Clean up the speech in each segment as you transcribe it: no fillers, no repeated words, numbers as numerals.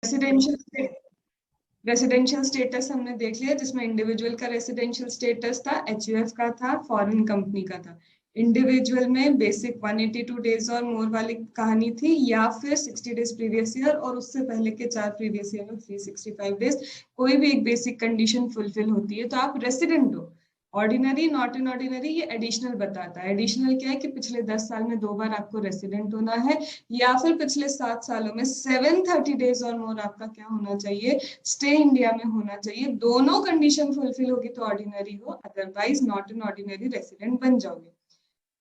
Residential residential status हमने देख लिया, जिसमें इंडिविजुअल का रेसिडेंशियल स्टेटस था, एचयूएफ का था, फॉरेन कंपनी का था। इंडिविजुअल में बेसिक 182 डेज और मोर वाली कहानी थी, या फिर 60 डेज प्रीवियस ईयर और उससे पहले के 4 प्रीवियस ईयर में 365 डेज, कोई भी एक बेसिक कंडीशन फुलफिल होती है तो आप रेसिडेंट हो। ऑर्डिनरी, नॉट इन ऑर्डिनरी, ये एडिशनल बताता है। एडिशनल क्या है कि पिछले 10 साल में 2 बार आपको रेसिडेंट होना है, या फिर पिछले 7 सालों में 730 डेज और मोर आपका क्या होना चाहिए, स्टे इंडिया में होना चाहिए। दोनों कंडीशन फुलफिल होगी तो ऑर्डिनरी हो, otherwise not in ordinary resident बन जाओगे।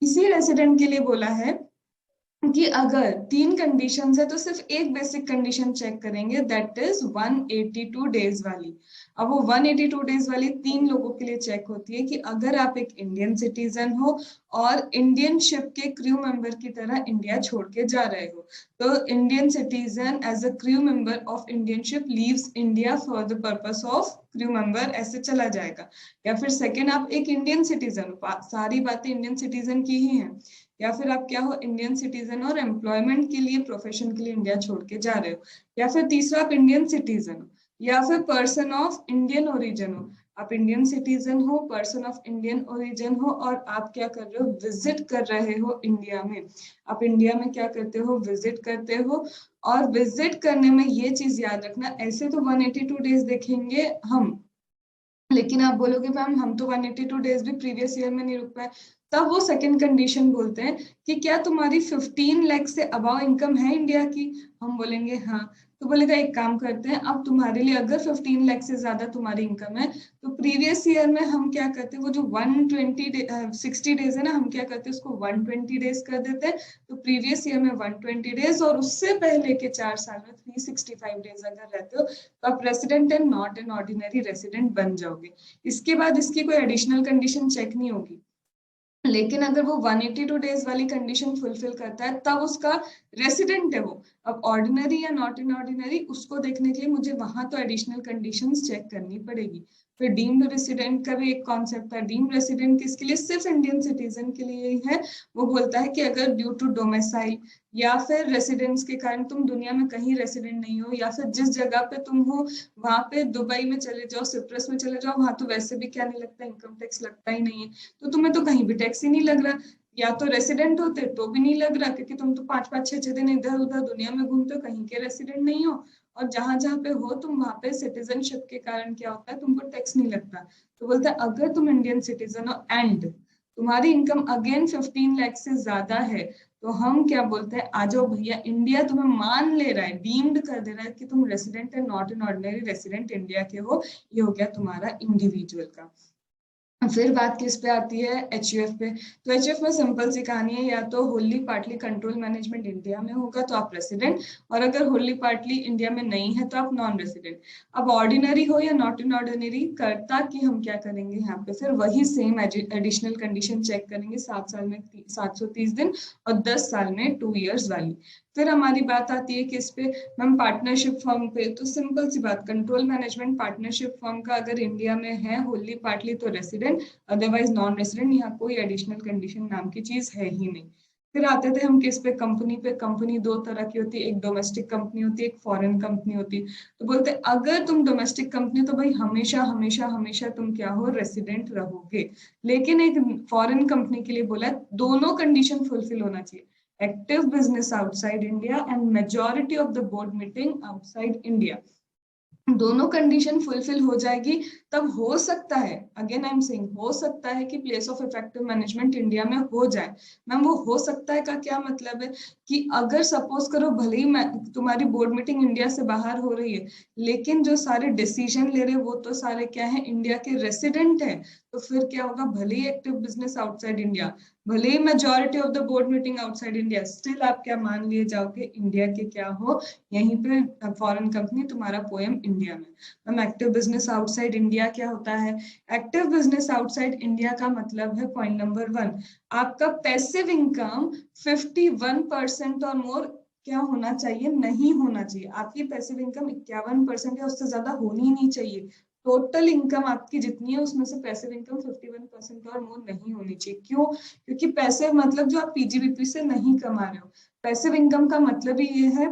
इसी रेसिडेंट के लिए बोला है कि अगर 3 कंडीशंस है तो सिर्फ एक बेसिक कंडीशन चेक करेंगे, दैट इज 182 डेज वाली। अब वो 182 डेज वाली 3 लोगों के लिए चेक होती है कि अगर आप एक इंडियन सिटीजन हो और इंडियन शिप के क्रू मेंबर की तरह इंडिया छोड़ के जा रहे हो, तो Indian citizen as a crew member of Indian ship leaves India for the purpose of crew member, ऐसे चला जाएगा। या फिर सेकेंड, आप एक इंडियन सिटीजन हो, सारी बातें इंडियन सिटीजन की ही हैं। या फिर आप क्या हो, इंडियन सिटीजन और एम्प्लॉयमेंट के लिए, प्रोफेशन के लिए इंडिया छोड़ के जा रहे हो। या फिर तीसरा, आप इंडियन सिटीजन हो। या फिर पर्सन ऑफ इंडियन ओरिजिन हो, आप इंडियन सिटीजन हो, पर्सन ऑफ इंडियन ओरिजिन हो, और आप क्या कर रहे हो, विजिट कर रहे हो इंडिया में। आप इंडिया में क्या करते हो, विजिट करते हो। और विजिट करने में ये चीज याद रखना, ऐसे तो 182 डेज देखेंगे हम, लेकिन आप बोलोगे मैम हम तो 182 डेज भी प्रीवियस ईयर में नहीं रुक पाए, तब वो सेकंड कंडीशन बोलते हैं कि क्या तुम्हारी 15 लाख से अबाव इनकम है इंडिया की। हम बोलेंगे हाँ, तो बोलेगा एक काम करते हैं, अब तुम्हारे लिए अगर 15 लाख से ज्यादा तुम्हारी इनकम है तो प्रीवियस ईयर में हम क्या करते हैं, वो जो 60 डेज है ना, हम क्या करते हैं उसको 120 डेज कर देते हैं। तो प्रीवियस ईयर में 120 डेज और उससे पहले के 4 साल में 365 डेज अगर रहते हो तो आप resident and not an ordinary resident बन जाओगे। इसके बाद इसकी कोई एडिशनल कंडीशन चेक नहीं होगी। लेकिन अगर वो 182 डेज वाली कंडीशन फुलफिल करता है तब उसका रेसिडेंट है वो। अब ऑर्डिनरी या नॉट इन ऑर्डिनरी उसको देखने के लिए मुझे वहां तो एडिशनल कंडीशंस चेक करनी पड़ेगी। फिर डीम्ड रेसिडेंट का भी एक कॉन्सेप्ट है। डीम्ड रेसिडेंट किसके लिए, सिर्फ इंडियन सिटीजन के लिए ही है। वो बोलता है कि अगर ड्यू टू डोमिसाइल या फिर रेसिडेंस के कारण तुम दुनिया में कहीं रेसिडेंट नहीं हो, या फिर जिस जगह पे तुम हो वहां पे दुबई में चले जाओ, सिप्रस में चले जाओ, वहां तो वैसे भी क्या नहीं लगता, इनकम टैक्स लगता ही नहीं है, तो तुम्हें तो कहीं भी टैक्स ही नहीं लग रहा। या तो रेसिडेंट होते तो भी नहीं लग रहा, क्योंकि तुम तो 5-5 6-6 दिन इधर उधर दुनिया में घूमते हो, कहीं के रेसिडेंट नहीं हो। और जहां जहां पे हो तुम, वहां पे सिटीजनशिप के कारण क्या होता है, तुमको टैक्स नहीं लगता। तो बोलता है अगर तुम इंडियन सिटीजन हो एंड तुम्हारी इनकम अगेन 15 लाख से ज्यादा है, तो हम क्या बोलते हैं, आ जाओ भैया, इंडिया तुम्हें मान ले रहा है, डीम्ड कर दे रहा है कि तुम रेसिडेंट है, not an ordinary resident India के हो। ये हो गया तुम्हारा इंडिविजुअल का। फिर बात किस पे आती है, एचयूएफ पे। तो एचयूएफ में सिंपल सी कहानी है, या तो Holi partly control management India में होगा तो आप रेसिडेंट, और अगर होली पार्टली इंडिया में नहीं है तो आप नॉन रेसिडेंट। अब ऑर्डिनरी हो या नॉट इन ऑर्डिनरी, करता कि हम क्या करेंगे यहाँ पे, फिर वही सेम एडिशनल कंडीशन चेक करेंगे, 7 साल में 730 दिन और 10 साल में 2 इयर्स वाली। फिर हमारी बात आती है कि इस पे मैम पार्टनरशिप फर्म पे, तो सिंपल सी बात, कंट्रोल मैनेजमेंट पार्टनरशिप फर्म का अगर इंडिया में है होली पार्टली तो रेसिडेंट, अदरवाइज नॉन रेसिडेंट। यहाँ कोई एडिशनल कंडीशन नाम की चीज है ही नहीं। फिर आते थे हम किस पे, कंपनी पे। कंपनी 2 तरह की होती है, एक डोमेस्टिक कंपनी होती है, एक फॉरेन कंपनी होती है। तो बोलते हैं अगर तुम डोमेस्टिक कंपनी तो भाई हमेशा हमेशा हमेशा तुम क्या हो, रेसिडेंट रहोगे। लेकिन एक फॉरेन कंपनी के लिए बोला है दोनों कंडीशन फुलफिल होना चाहिए, active business outside India and majority of the board meeting outside India। दोनों कंडीशन फुलफिल हो जाएगी तब हो सकता है, अगेन आई एम सेइंग, हो सकता है कि place of effective management India में हो जाए। मैम वो हो सकता है का क्या मतलब है, कि अगर सपोज करो भले ही तुम्हारी बोर्ड मीटिंग इंडिया से बाहर हो रही है, लेकिन जो सारे डिसीजन ले रहे हैं वो तो सारे क्या है, इंडिया के रेसिडेंट है। तो फिर क्या होगा, भले ही एक्टिव बिजनेस आउटसाइड इंडिया, भले ही majority of the board meeting outside India, still आप क्या मान लिए जाओगे, इंडिया के क्या हो, यहीं पे फॉरेन कंपनी, तुम्हारा पोएम इंडिया में। Ma'am active business outside India क्या होता है, एक्टिव बिजनेस आउटसाइड इंडिया का मतलब है, पॉइंट नंबर 1, आपका पैसिव इनकम 51% और मोर क्या होना चाहिए, नहीं होना चाहिए। आपकी पैसिव इनकम 51% या उससे ज्यादा होनी ही नहीं चाहिए। टोटल इनकम आपकी जितनी है उसमें से पैसिव इनकम 51% और मोर नहीं होनी चाहिए। क्यों, क्योंकि पैसिव मतलब जो आप पीजीबीपी से नहीं कमा रहे हो। पैसिव इनकम का मतलब ही ये है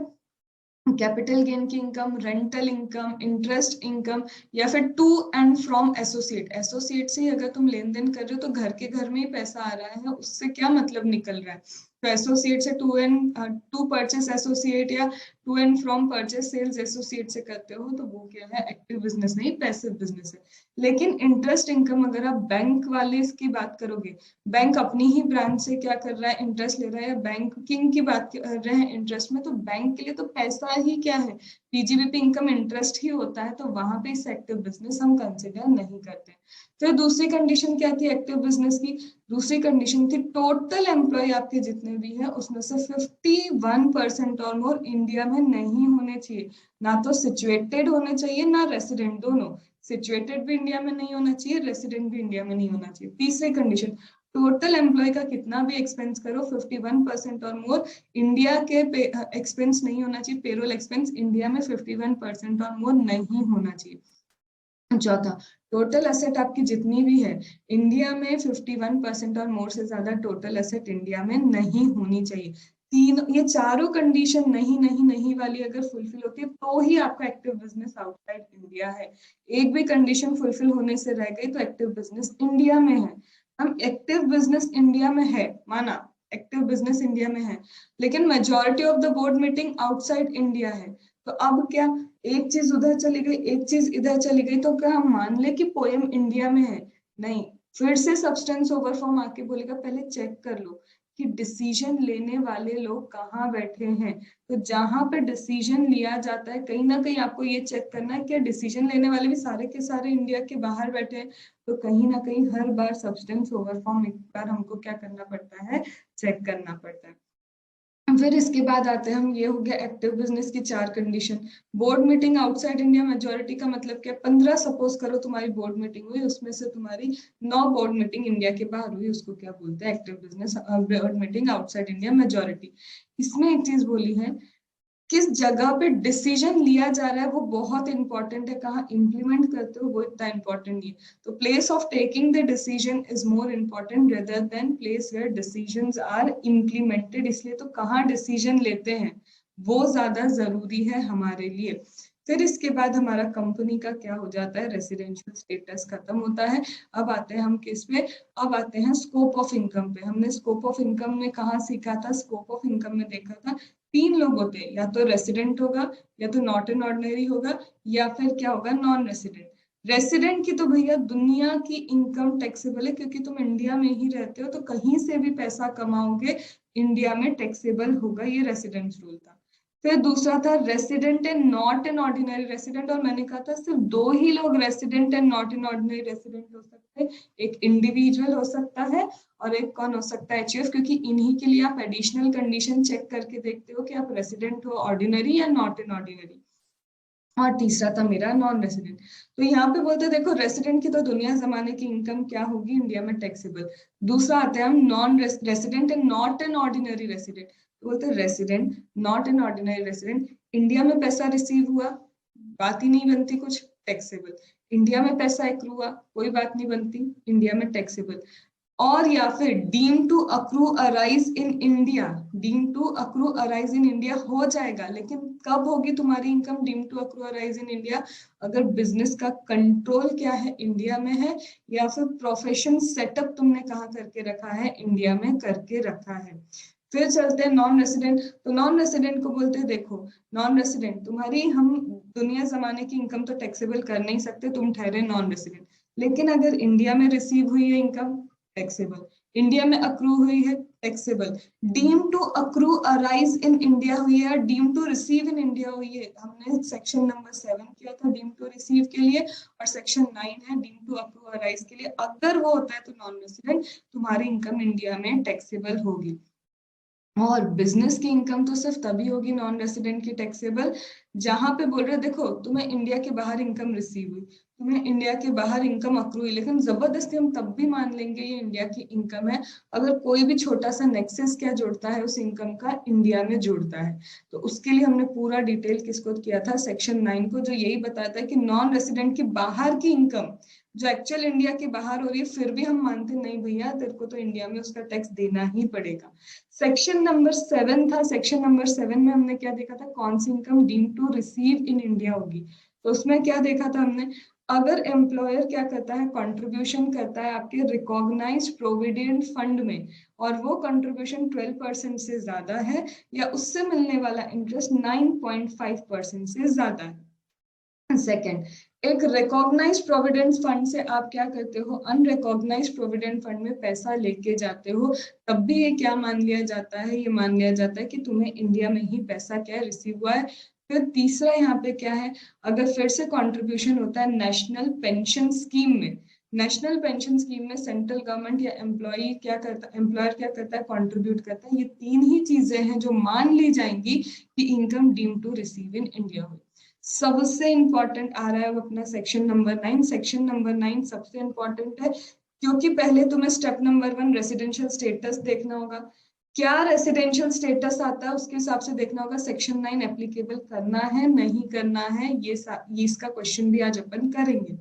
कैपिटल गेन की income, rental income, interest income, या फिर to and from associate. Associate से ही अगर तुम लेन देन कर रहे हो तो घर के घर में ही पैसा आ रहा है, उससे क्या मतलब निकल रहा है। तो एसोसिएट से टू परचेस एसोसिएट या to and from purchase sales associate से करते हो तो वो क्या है, एक्टिव बिजनेस नहीं, पैसिव बिजनेस है। लेकिन इंटरेस्ट इनकम अगर आप बैंक वाले की बात करोगे, बैंक अपनी ही ब्रांच से क्या कर रहा है, इंटरेस्ट ले रहा है, या बैंकिंग की बात कर रहे हैं इंटरेस्ट में, तो बैंक के लिए तो पैसा ही क्या है, पीजीबीपी इनकम इंटरेस्ट ही होता है, तो वहां पे इस एक्टिव बिजनेस हम कंसिडर नहीं करते। फिर दूसरी कंडीशन क्या थी एक्टिव बिजनेस की, दूसरी कंडीशन थी टोटल एम्प्लॉय आपके जितने भी हैं उसमें से 51% और मोर इंडिया में नहीं होने चाहिए। ना तो सिचुएटेड होने चाहिए ना रेसिडेंट, दोनों, सिचुएटेड भी इंडिया में नहीं होना चाहिए, रेसिडेंट भी इंडिया में नहीं होना चाहिए। तीसरी कंडीशन, टोटल एम्प्लॉय का कितना भी एक्सपेंस करो 51% और मोर इंडिया के एक्सपेंस नहीं होना चाहिए, पेरोल एक्सपेंस इंडिया में 51% और मोर नहीं होना चाहिए। चौथा, टोटल एसेट आपकी जितनी भी है इंडिया में 51% और मोर से ज्यादा टोटल एसेट इंडिया में नहीं होनी चाहिए। तीन, ये चारों कंडीशन नहीं नहीं नहीं वाली अगर फुलफिल होती है तो ही आपका एक्टिव बिजनेस आउटसाइड इंडिया है। एक भी कंडीशन फुलफिल होने से रह गई तो एक्टिव बिजनेस इंडिया में है। हम एक्टिव बिजनेस इंडिया में है माना, एक्टिव बिजनेस इंडिया में है, लेकिन majority of the board meeting outside India है। तो अब क्या, एक चीज उधर चली गई एक चीज इधर चली गई तो क्या हम मान ले कि पोएम इंडिया में है? नहीं, फिर से सब्सटेंस ओवर फॉर्म आके बोलेगा पहले चेक कर लो कि डिसीजन लेने वाले लोग कहाँ बैठे हैं। तो जहां पे डिसीजन लिया जाता है कहीं ना कहीं आपको ये चेक करना है कि डिसीजन लेने वाले भी सारे के सारे इंडिया के बाहर बैठे हैं। तो कहीं ना कहीं हर बार सब्सटेंस ओवर फॉर्म एक बार हमको क्या करना पड़ता है, चेक करना पड़ता है। फिर इसके बाद आते हैं हम, ये हो गया एक्टिव बिजनेस की चार condition. Board meeting outside India majority का मतलब क्या, 15 सपोज करो तुम्हारी बोर्ड मीटिंग हुई, उसमें से तुम्हारी 9 बोर्ड मीटिंग इंडिया के बाहर हुई, उसको क्या बोलते हैं, active business. Board meeting outside India majority. इसमें एक चीज बोली है, किस जगह पे डिसीजन लिया जा रहा है वो बहुत इंपॉर्टेंट है, कहाँ इंप्लीमेंट करते हो वो इतना इंपॉर्टेंट नहीं है। तो place of taking the decision is more important rather than place where decisions are implemented. इसलिए तो कहाँ डिसीजन लेते हैं वो ज्यादा जरूरी है हमारे लिए। फिर इसके बाद हमारा कंपनी का क्या हो जाता है, रेसिडेंशियल स्टेटस खत्म होता है। अब आते हैं हम किस पे, अब आते हैं स्कोप ऑफ इनकम पे। हमने स्कोप ऑफ इनकम में कहाँ सीखा था, स्कोप ऑफ इनकम में देखा था तीन लोग होते हैं, या तो रेसिडेंट होगा, या तो नॉट एन ऑर्डिनरी होगा, या फिर क्या होगा, नॉन रेसिडेंट। रेसिडेंट की तो भैया दुनिया की इनकम टैक्सेबल है, क्योंकि तुम इंडिया में ही रहते हो तो कहीं से भी पैसा कमाओगे इंडिया में टैक्सेबल होगा, ये रेसिडेंट रूल था। फिर दूसरा था resident and not an ordinary resident, और मैंने कहा था सिर्फ दो ही लोग resident and not an ordinary resident हो सकते हैं, एक इंडिविजुअल हो सकता है और एक कौन हो सकता है, एचयूएफ, क्योंकि इन्हीं के लिए आप एडिशनल कंडीशन चेक करके देखते हो कि आप रेसिडेंट हो ऑर्डिनरी या नॉट इन ऑर्डिनरी। और तीसरा था मेरा नॉन रेसिडेंट। तो यहाँ पे बोलते हैं देखो रेसिडेंट की तो दुनिया जमाने की इनकम क्या होगी इंडिया में टैक्सेबल। दूसरा आता है हम non resident and not an ordinary resident. तो बोलते हैं resident not an ordinary resident, India में पैसा रिसीव हुआ, बात ही नहीं बनती कुछ, टैक्सेबल। इंडिया में पैसा एक्रू हुआ, कोई बात नहीं बनती, इंडिया में टैक्सेबल। और या फिर deem to accrue arise in India, deem to accrue arise in India हो जाएगा, लेकिन कब होगी तुम्हारी income deem to accrue arise in India, अगर बिजनेस का कंट्रोल क्या है इंडिया में है, या फिर प्रोफेशन सेटअप तुमने कहाँ करके रखा है, इंडिया में करके रखा है। फिर चलते हैं नॉन रेसिडेंट। तो नॉन रेसिडेंट को बोलते हैं देखो, नॉन रेसिडेंट तुम्हारी हम दुनिया जमाने की इनकम तो टैक्सेबल कर नहीं सकते, तुम ठहरे नॉन रेसिडेंट, लेकिन अगर इंडिया में रिसीव हुई है इनकम टैक्सेबल, इंडिया में अक्रू हुई है taxable, deem to accrue arise in India हुई है, deem to receive in India हुई है। हमने सेक्शन नंबर 7 किया था डीम टू रिसीव के लिए, और सेक्शन 9 है डीम टू अक्रू अराइज के लिए। अगर वो होता है तो नॉन रेसिडेंट तुम्हारी इनकम इंडिया में टैक्सेबल होगी। और बिजनेस की इनकम तो सिर्फ तभी होगी नॉन रेसिडेंट की टैक्सेबल, जहां पे बोल रहे देखो तुम्हें इंडिया के बाहर इनकम रिसीव हुई, तुम्हें इंडिया के बाहर इनकम अक्रू हुई, लेकिन जबरदस्ती हम तब भी मान लेंगे ये इंडिया की इनकम है अगर कोई भी छोटा सा नेक्सस क्या जुड़ता है उस इनकम का, इंडिया में जुड़ता है। तो उसके लिए हमने पूरा डिटेल किसको किया था, सेक्शन 9 को, जो यही बताता है कि नॉन रेसिडेंट की बाहर की इनकम, जो एक्चुअल इंडिया के बाहर हो रही है, फिर भी हम मानते नहीं भैया तेरे को तो इंडिया में उसका टैक्स देना ही पड़ेगा। सेक्शन नंबर 7 था। सेक्शन नंबर 7 में हमने क्या देखा था, कौन सी income deemed to receive in India होगी। तो उसमें क्या देखा था हमने, अगर एम्प्लॉयर क्या करता है, कंट्रीब्यूशन करता है आपके रिकॉग्नाइज्ड प्रोविडेंट फंड में, और वो कंट्रीब्यूशन 12% से ज्यादा है, या उससे मिलने वाला इंटरेस्ट 9.5% से ज्यादा है। सेकेंड, एक रिकॉग्नाइज प्रोविडेंट फंड से आप क्या करते हो, अनरिकॉग्नाइज प्रोविडेंट फंड में पैसा लेके जाते हो, तब भी ये क्या मान लिया जाता है, ये मान लिया जाता है कि तुम्हें इंडिया में ही पैसा क्या रिसीव हुआ है। फिर तीसरा यहाँ पे क्या है, अगर फिर से कंट्रीब्यूशन होता है नेशनल पेंशन स्कीम में, नेशनल पेंशन स्कीम में सेंट्रल गवर्नमेंट या एम्प्लॉयर क्या करता है, कंट्रीब्यूट करता है। ये तीन ही चीजें हैं जो मान ली जाएंगी कि income deem to receive in India हुई। सबसे इंपॉर्टेंट आ रहा है अब अपना सेक्शन नंबर 9। सेक्शन नंबर 9 सबसे इंपॉर्टेंट है, क्योंकि पहले तुम्हें स्टेप नंबर 1 रेसिडेंशियल स्टेटस देखना होगा, क्या रेसिडेंशियल स्टेटस आता है उसके हिसाब से देखना होगा सेक्शन 9 एप्लीकेबल करना है नहीं करना है, ये इसका क्वेश्चन भी आज अपन करेंगे।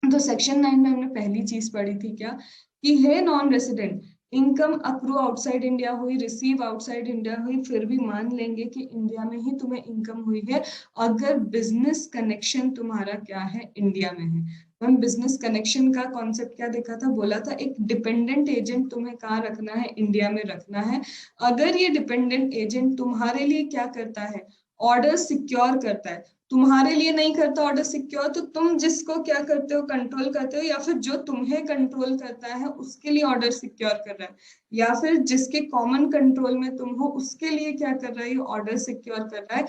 तो सेक्शन 9 में हमने पहली चीज पढ़ी थी क्या, कि है non resident, income accrue outside India हुई, रिसीव आउटसाइड इंडिया हुई, फिर भी मान लेंगे कि इंडिया में ही तुम्हें इनकम हुई है अगर बिजनेस कनेक्शन तुम्हारा क्या है, इंडिया में है। हम बिजनेस कनेक्शन का कॉन्सेप्ट क्या देखा था, बोला था एक डिपेंडेंट एजेंट तुम्हें कहाँ रखना है, इंडिया में रखना है। अगर ये डिपेंडेंट एजेंट तुम्हारे लिए क्या करता है, ऑर्डर सिक्योर करता है, तुम्हारे लिए नहीं करता ऑर्डर सिक्योर, तो तुम जिसको क्या करते हो, कंट्रोल करते हो, या फिर जो तुम्हें कंट्रोल करता है उसके लिए ऑर्डर सिक्योर कर रहा है, या फिर जिसके कॉमन कंट्रोल में तुम हो उसके लिए क्या कर रहा है, ऑर्डर सिक्योर कर रहा है।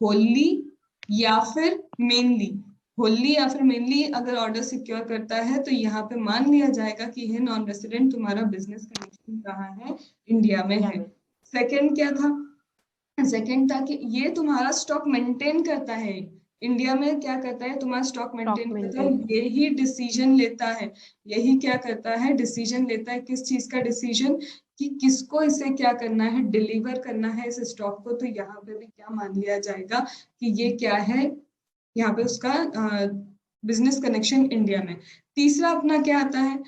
होली या फिर मेनली, होली या फिर मेनली अगर ऑर्डर सिक्योर करता है तो यहाँ पे मान लिया जाएगा कि है नॉन रेसिडेंट, तुम्हारा बिजनेस कनेक्शन कहाँ है, इंडिया में है। सेकेंड क्या था, सेकेंड था कि ये तुम्हारा स्टॉक मेंटेन करता है, इंडिया में क्या करता है, तुम्हारा स्टॉक स्टॉक मेंटेन करता है, मेंटेन। यही डिसीजन लेता है, यही क्या करता है, डिसीजन लेता है। किस चीज का डिसीजन, कि किसको इसे क्या करना है, डिलीवर करना है इस स्टॉक को। तो यहाँ पे भी क्या मान लिया जाएगा कि ये क्या है, यहाँ पे उसका बिजनेस कनेक्शन इंडिया में। तीसरा अपना क्या आता है,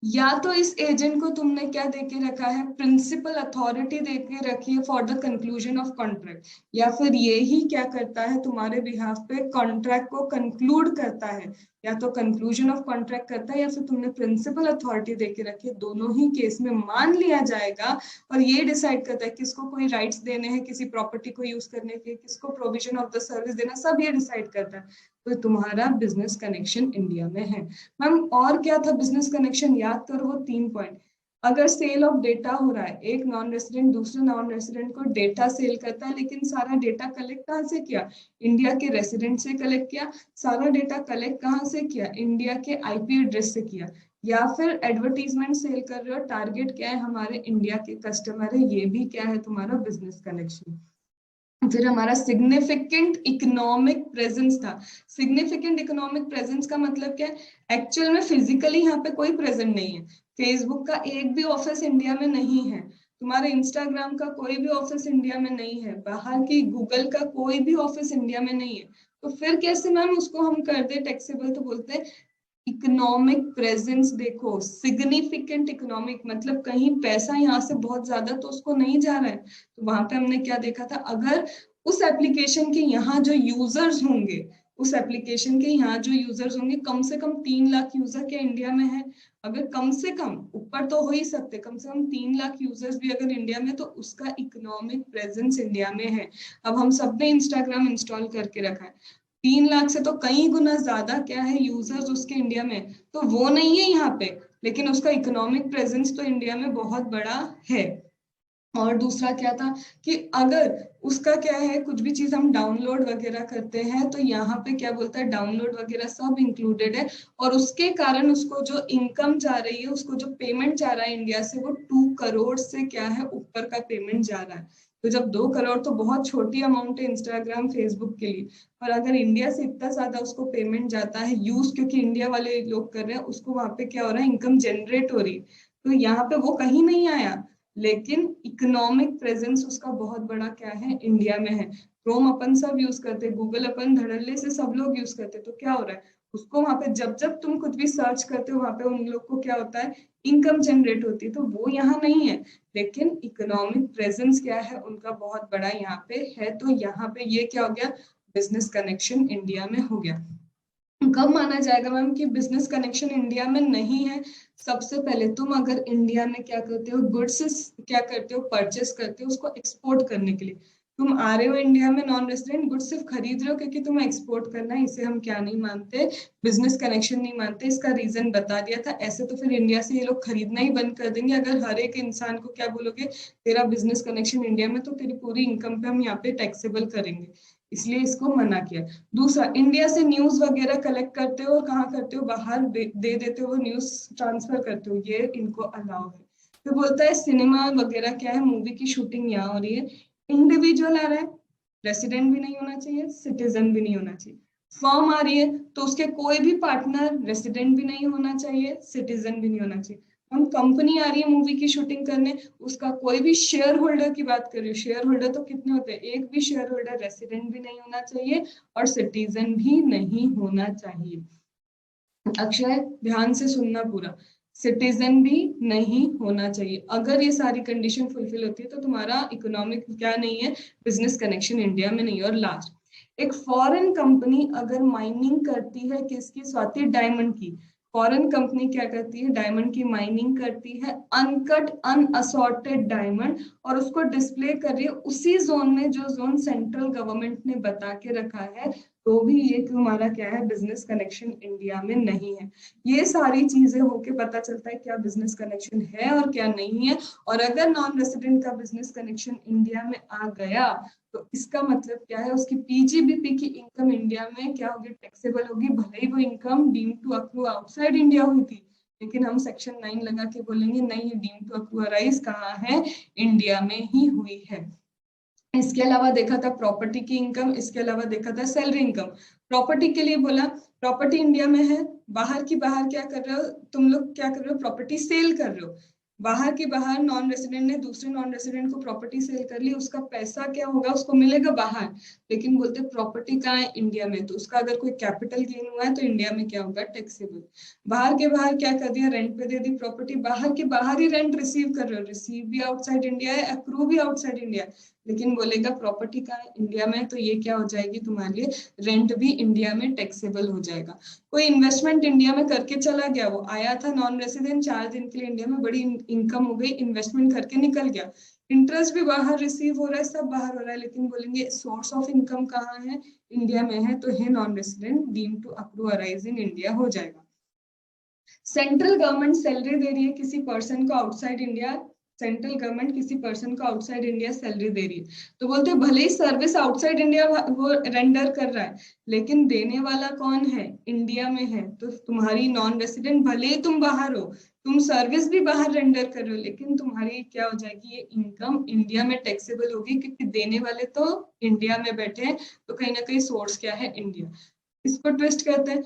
या तो इस एजेंट को तुमने क्या देके रखा है, प्रिंसिपल अथॉरिटी देके रखी है for the conclusion of contract, या फिर ये ही क्या करता है तुम्हारे बिहाफ पे कॉन्ट्रैक्ट को कंक्लूड करता है, या तो कंक्लूजन ऑफ कॉन्ट्रैक्ट करता है या फिर तुमने प्रिंसिपल अथॉरिटी देके रखी है। दोनों ही केस में मान लिया जाएगा, और ये डिसाइड करता है किसको कोई राइट्स देने हैं किसी प्रॉपर्टी को यूज करने के, किसको प्रोविजन ऑफ द सर्विस देना, सब ये डिसाइड करता है। तो तुम्हारा बिजनेस कनेक्शन इंडिया में है। मैम और क्या था बिजनेस कनेक्शन, याद करो वो 3 पॉइंट। अगर सेल ऑफ डेटा हो रहा है, एक नॉन रेसिडेंट दूसरे नॉन रेसिडेंट को डेटा सेल करता है, लेकिन सारा डेटा कलेक्ट कहाँ से किया, इंडिया के रेसिडेंट से कलेक्ट किया। सारा डेटा कलेक्ट कहाँ से किया, इंडिया के आईपी एड्रेस से किया। या फिर एडवर्टीजमेंट सेल कर रहे हो, टारगेट क्या है, हमारे इंडिया के कस्टमर है, ये भी क्या है तुम्हारा बिजनेस कनेक्शन। फिर हमारा सिग्निफिकेंट इकोनॉमिक प्रेजेंस था। सिग्निफिकेंट इकोनॉमिक प्रेजेंस का मतलब क्या है, एक्चुअल में फिजिकली यहाँ पे कोई प्रेजेंट नहीं है, फेसबुक का एक भी ऑफिस इंडिया में नहीं है, तुम्हारे इंस्टाग्राम का कोई भी ऑफिस इंडिया में नहीं है, बाहर की गूगल का कोई भी ऑफिस इंडिया में नहीं है। तो फिर कैसे मैम उसको हम कर दे टैक्सेबल, तो बोलते हैं इकोनॉमिक प्रेजेंस। देखो सिग्निफिकेंट इकोनॉमिक मतलब कहीं पैसा यहाँ से बहुत ज्यादा तो उसको नहीं जा रहा है, तो वहां पे हमने क्या देखा था, अगर उस एप्लीकेशन के यहाँ जो यूजर्स होंगे, उस एप्लीकेशन के यहाँ जो यूजर्स होंगे कम से कम 3 लाख यूजर क्या इंडिया में है, अगर कम से कम, ऊपर तो हो ही सकते, कम से कम 3 लाख यूजर्स भी अगर इंडिया में, तो उसका इकोनॉमिक प्रेजेंस इंडिया में है। अब हम सब ने इंस्टाग्राम इंस्टॉल करके रखा है, 3 लाख से तो कई गुना ज्यादा क्या है यूजर्स उसके इंडिया में, तो वो नहीं है यहाँ पे, लेकिन उसका इकोनॉमिक प्रेजेंस तो इंडिया में बहुत बड़ा है। और दूसरा क्या था, कि अगर उसका क्या है, कुछ भी चीज हम डाउनलोड वगैरह करते हैं तो यहाँ पे क्या बोलता है, डाउनलोड वगैरह सब इंक्लूडेड है, और उसके कारण उसको जो इनकम जा रही है, उसको जो पेमेंट जा रहा है इंडिया से, वो 2 करोड़ से क्या है ऊपर का पेमेंट जा रहा है। तो जब 2 करोड़ तो बहुत छोटी अमाउंट है इंस्टाग्राम फेसबुक के लिए, और अगर इंडिया से इतना ज्यादा उसको पेमेंट जाता है यूज, क्योंकि इंडिया वाले लोग कर रहे हैं, उसको वहां पे क्या हो रहा है, इनकम जनरेट हो रही है। तो यहाँ पे वो कहीं नहीं आया, लेकिन इकोनॉमिक प्रेजेंस उसका बहुत बड़ा क्या है, इंडिया में है। क्रोम अपन सब यूज करते, गूगल अपन धड़ल्ले से सब लोग यूज करते, तो क्या हो रहा है, उसको वहां पे जब जब तुम कुछ भी सर्च करते हो वहां पे उन लोग को क्या होता है, इनकम जनरेट होती है, तो वो यहाँ नहीं है। लेकिन इकोनॉमिक प्रेजेंस क्या है उनका बहुत बड़ा यहाँ पे है, तो यहाँ पे ये क्या हो गया, बिजनेस कनेक्शन इंडिया में हो गया। कब माना जाएगा मैम कि बिजनेस कनेक्शन इंडिया में नहीं है? सबसे पहले तुम अगर इंडिया में क्या करते हो, गुड्स क्या करते हो, परचेस करते हो उसको एक्सपोर्ट करने के लिए। तुम आ रहे हो इंडिया में नॉन रेसिडेंट गुड्स सिर्फ खरीद रहे हो क्योंकि तुम्हें एक्सपोर्ट करना है, इसे हम क्या नहीं मानते, बिजनेस कनेक्शन नहीं मानते। इसका रीजन बता दिया था। ऐसे तो फिर इंडिया से ये लोग खरीदना ही बंद कर देंगे अगर हर एक इंसान को क्या बोलोगे, तेरा बिजनेस कनेक्शन इंडिया में, तो तेरी पूरी इनकम पे हम यहाँ पे टैक्सेबल करेंगे, इसलिए इसको मना किया। दूसरा, इंडिया से न्यूज वगैरह कलेक्ट करते हो और कहाँ करते हो, बाहर दे देते हो, वो न्यूज ट्रांसफर करते हो, ये इनको अलाउ है। फिर बोलता है सिनेमा वगैरह क्या है, मूवी की शूटिंग यहाँ हो रही है, इंडिविजुअल आ रहा है, रेसिडेंट भी नहीं होना चाहिए, सिटीजन भी नहीं होना चाहिए। फर्म आ रही है तो उसके कोई भी पार्टनर रेसिडेंट भी नहीं होना चाहिए, सिटीजन भी नहीं होना चाहिए। हम कंपनी आ रही है मूवी की शूटिंग करने, उसका कोई भी शेयर होल्डर की बात कर रही हूँ, शेयर होल्डर तो कितने होते हैं, एक भी शेयर होल्डर रेसिडेंट भी नहीं होना चाहिए और सिटीजन भी नहीं होना चाहिए। अक्षय ध्यान से सुनना पूरा, सिटीजन भी नहीं होना चाहिए। अगर ये सारी कंडीशन फुलफिल होती है तो तुम्हारा इकोनॉमिक क्या नहीं है, बिजनेस कनेक्शन इंडिया में नहीं है। और लास्ट, एक फॉरेन कंपनी अगर माइनिंग करती है किसकी, स्वाति, डायमंड की, फॉरेन कंपनी क्या करती है, डायमंड की माइनिंग करती है, अनकट अनअसॉर्टेड डायमंड, और उसको डिस्प्ले कर रही है उसी जोन में जो जोन सेंट्रल गवर्नमेंट ने बता के रखा है, तो भी ये हमारा क्या है, बिजनेस कनेक्शन इंडिया में नहीं है। ये सारी चीजें होके पता चलता है क्या बिजनेस कनेक्शन है और क्या नहीं है। और अगर नॉन रेसिडेंट का बिजनेस कनेक्शन इंडिया में आ गया तो इसका मतलब क्या है, उसकी पीजीबीपी की इनकम इंडिया में क्या होगी, टैक्सेबल होगी, भले ही वो income deem to accrue outside India हुई थी, लेकिन हम सेक्शन 9 लगा के बोलेंगे नहीं, डीम टू अक्रू अराइज कहाँ है, इंडिया में ही हुई है। इसके अलावा देखा था प्रॉपर्टी की इनकम, इसके अलावा देखा था सैलरी इनकम। प्रॉपर्टी के लिए बोला, प्रॉपर्टी इंडिया में है, बाहर की बाहर क्या कर रहे हो तुम लोग, क्या कर रहे हो, प्रॉपर्टी सेल कर रहे हो। बाहर की बाहर नॉन रेसिडेंट ने दूसरे नॉन रेसिडेंट को प्रॉपर्टी सेल कर ली, उसका पैसा क्या होगा, उसको मिलेगा बाहर, लेकिन बोलते प्रॉपर्टी कहाँ है, इंडिया में, तो उसका अगर कोई कैपिटल गेन हुआ है तो इंडिया में क्या होगा, टैक्सेबल। बाहर के बाहर क्या कर दिया, रेंट पे दे दी प्रॉपर्टी, बाहर के बाहर ही रेंट रिसीव कर रहे हो, रिसीव भी आउटसाइड इंडिया है, अक्रू भी आउटसाइड इंडिया है, लेकिन बोलेगा प्रॉपर्टी का इंडिया में, तो ये क्या हो जाएगी तुम्हारे लिए, रेंट भी इंडिया में टैक्सेबल हो जाएगा। कोई इन्वेस्टमेंट इंडिया में करके चला गया, वो आया था नॉन रेसिडेंट 4 दिन के लिए इंडिया में, बड़ी इनकम हो गई, इन्वेस्टमेंट करके निकल गया, इंटरेस्ट भी बाहर रिसीव हो रहा है, सब बाहर हो रहा है, लेकिन बोलेंगे सोर्स ऑफ इनकम कहाँ है, इंडिया में है, तो है non resident, deem to accrue arise in India हो जाएगा। सेंट्रल गवर्नमेंट सैलरी दे रही है किसी पर्सन को आउटसाइड इंडिया, सेंट्रल गवर्नमेंट किसी पर्सन को आउटसाइड इंडिया सैलरी दे रही है, तो बोलते हैं भले ही सर्विस आउटसाइड इंडिया वो रेंडर कर रहा है, लेकिन देने वाला कौन है, इंडिया में है, तो तुम्हारी नॉन रेसिडेंट भले ही तुम बाहर हो, तुम सर्विस भी बाहर रेंडर कर रहे हो, लेकिन तुम्हारी क्या हो जाएगी, ये इनकम इंडिया में टैक्सेबल होगी, क्योंकि देने वाले तो इंडिया में बैठे हैं, तो कहीं ना कहीं सोर्स क्या है, इंडिया। इसको ट्विस्ट करते हैं।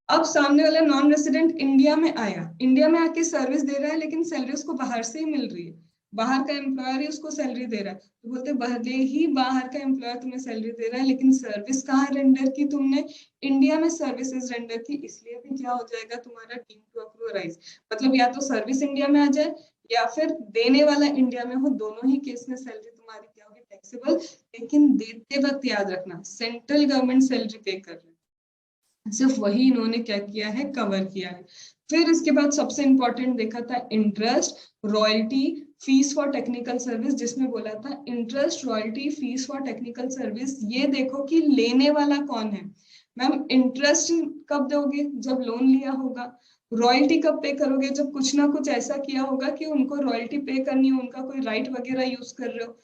अब सामने वाला नॉन रेसिडेंट इंडिया में आया, इंडिया में आके सर्विस दे रहा है, लेकिन सैलरी उसको बाहर से ही मिल रही है, बाहर का एम्प्लॉयर ही उसको सैलरी दे रहा है, तो बोलते भले ही बाहर का एम्प्लॉयर तुम्हें सैलरी दे रहा है, लेकिन सर्विस कहाँ रेंडर की तुमने, इंडिया में सर्विसेज रेंडर की, इसलिए भी क्या हो जाएगा तुम्हारा डीम टू अक्रू अराइज। मतलब या तो सर्विस इंडिया में आ जाए या फिर देने वाला इंडिया में हो, दोनों ही केस में सैलरी तुम्हारी क्या होगी, टैक्सेबल। लेकिन देते वक्त याद रखना सेंट्रल गवर्नमेंट सैलरी पे कर रही है, सिर्फ वही इन्होंने क्या किया है, कवर किया है। फिर इसके बाद सबसे इंपॉर्टेंट देखा था interest, royalty, fees for technical service, जिसमें बोला था interest, royalty, fees for technical service, ये देखो कि लेने वाला कौन है। मैम इंटरेस्ट कब दोगे, जब लोन लिया होगा, रॉयल्टी कब पे करोगे, जब कुछ ना कुछ ऐसा किया होगा कि उनको रॉयल्टी पे करनी हो, उनका कोई राइट वगैरह यूज कर रहे हो।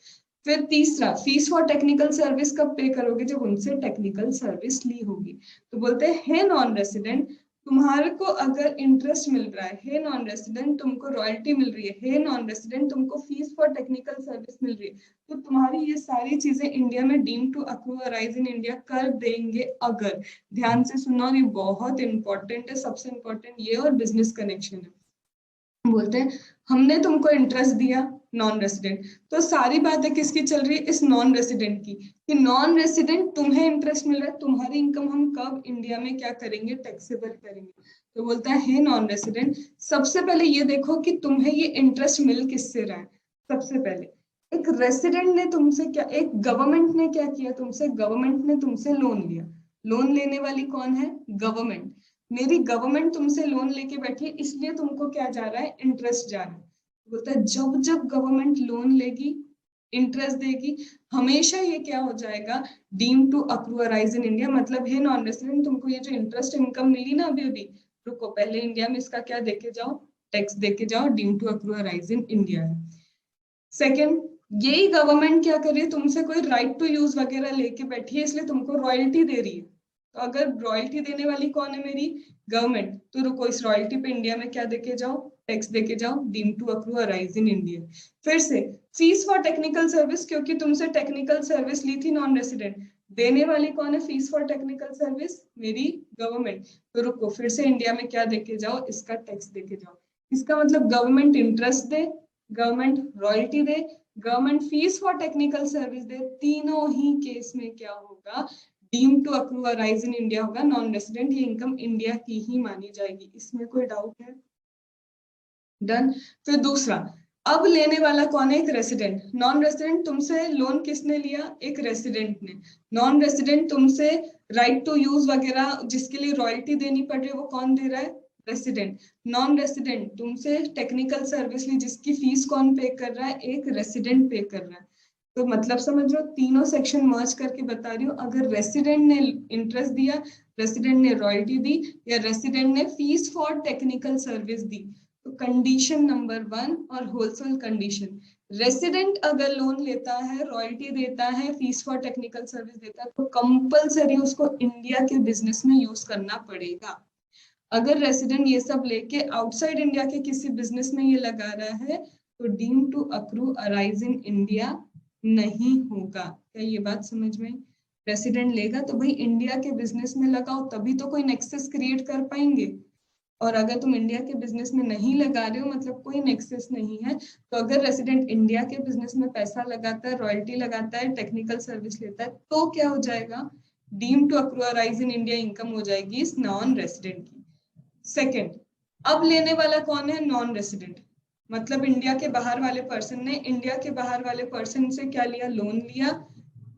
फिर तीसरा, फीस फॉर टेक्निकल सर्विस कब पे करोगे, जब उनसे टेक्निकल सर्विस ली होगी। तो बोलते हैं नॉन रेसिडेंट, तुम्हारे को अगर इंटरेस्ट मिल रहा है नॉन रेसिडेंट, तुमको रॉयल्टी मिल रही है नॉन रेसिडेंट, तुमको फीस फॉर टेक्निकल सर्विस मिल रही है, तो तुम्हारी ये सारी चीजें इंडिया में deem to accrue arise in India कर देंगे अगर। ध्यान से सुनो, और ये बहुत इंपॉर्टेंट है, सबसे इंपॉर्टेंट ये और बिजनेस कनेक्शन है। बोलते हैं हमने तुमको इंटरेस्ट दिया नॉन रेसिडेंट, तो सारी बातें किसकी चल रही है, इस नॉन रेसिडेंट की, कि नॉन रेसिडेंट तुम्हें इंटरेस्ट मिल रहा है, तुम्हारी इनकम हम कब इंडिया में क्या करेंगे, टैक्सेबल करेंगे। तो बोलता है हे नॉन रेसिडेंट, सबसे पहले ये देखो कि तुम्हें ये इंटरेस्ट मिल किससे रहा है। सबसे पहले एक रेसिडेंट ने तुमसे क्या, एक गवर्नमेंट ने क्या किया तुमसे, गवर्नमेंट ने तुमसे लोन लिया। लोन लेने वाली कौन है, गवर्नमेंट। मेरी गवर्नमेंट तुमसे लोन लेके बैठी है, इसलिए तुमको क्या जा रहा है, इंटरेस्ट जा रहा है। बोलता है जब जब गवर्नमेंट लोन लेगी, इंटरेस्ट देगी, हमेशा ये क्या हो जाएगा, deem to accrue arise in India. मतलब है नॉन रेसिडेंट, तुमको ये जो इंटरेस्ट इनकम मिली ना अभी अभी, रुको पहले इंडिया में इसका क्या देके जाओ, टैक्स देके जाओ, deem to accrue arise in India है। सेकेंड, यही गवर्नमेंट क्या कर रही है, तुमसे कोई राइट टू यूज वगैरह लेके बैठी है, इसलिए तुमको रॉयल्टी दे रही है। तो अगर रॉयल्टी देने वाली कौन है, मेरी गवर्नमेंट, तो रुको इस रॉयल्टी पे इंडिया में क्या देके जाओ, टैक्स देके जाओ, deem to accrue arise in India. फिर से फीस फॉर टेक्निकल सर्विस, क्योंकि तुमसे टेक्निकल सर्विस ली थी नॉन रेसिडेंट, देने वाली कौन है, फीस फॉर टेक्निकल सर्विस, मेरी गवर्नमेंट। तो रुको फिर से इंडिया में क्या देके जाओ, इसका टैक्स देके जाओ। इसका मतलब गवर्नमेंट इंटरेस्ट दे, गवर्नमेंट रॉयल्टी दे, government fees for technical service दे, तीनों ही केस में क्या होगा, deem to accrue arise in India होगा। नॉन रेसिडेंट ये इनकम इंडिया की ही मानी जाएगी, इसमें कोई डाउट है, डन। फिर दूसरा, अब लेने वाला कौन है, एक रेसिडेंट। नॉन रेसिडेंट तुमसे लोन किसने लिया, एक रेसिडेंट ने। नॉन रेसिडेंट तुमसे राइट टू यूज वगैरह जिसके लिए रॉयल्टी देनी पड़ रही है, वो कौन दे रहा है, रेसिडेंट। नॉन रेसिडेंट तुमसे टेक्निकल सर्विस ली, जिसकी फीस कौन पे कर रहा है, एक रेसिडेंट पे कर रहा है। तो मतलब समझ लो, तीनों सेक्शन मर्ज करके बता रही हूँ। अगर रेसिडेंट ने इंटरेस्ट दिया, रेसिडेंट ने रॉयल्टी दी, या रेसिडेंट ने फीस फॉर टेक्निकल सर्विस दी, तो कंडीशन नंबर 1 और होलसेल कंडीशन, रेसिडेंट अगर लोन लेता है, रॉयल्टी देता है, फीस फॉर टेक्निकल सर्विस देता है, तो कंपलसरी उसको इंडिया के बिजनेस में यूज करना पड़ेगा। अगर रेसिडेंट ये सब लेके आउटसाइड इंडिया के किसी बिजनेस में ये लगा रहा है, तो deem to accrue arise in India नहीं होगा। क्या ये बात समझ में, रेसिडेंट लेगा तो भाई इंडिया के बिजनेस में लगाओ, तभी तो कोई नेक्सस क्रिएट कर पाएंगे। और अगर तुम इंडिया के बिजनेस में नहीं लगा रहे हो, मतलब कोई नेक्सस नहीं है। तो अगर रेसिडेंट इंडिया के बिजनेस में पैसा लगाता है, रॉयल्टी लगाता है, टेक्निकल सर्विस लेता है, तो क्या हो जाएगा, deem to accrue arise in India income हो जाएगी इस नॉन रेसिडेंट की। सेकेंड, अब लेने वाला कौन है, नॉन रेसिडेंट। मतलब इंडिया के बाहर वाले पर्सन ने इंडिया के बाहर वाले पर्सन से क्या लिया, लोन लिया,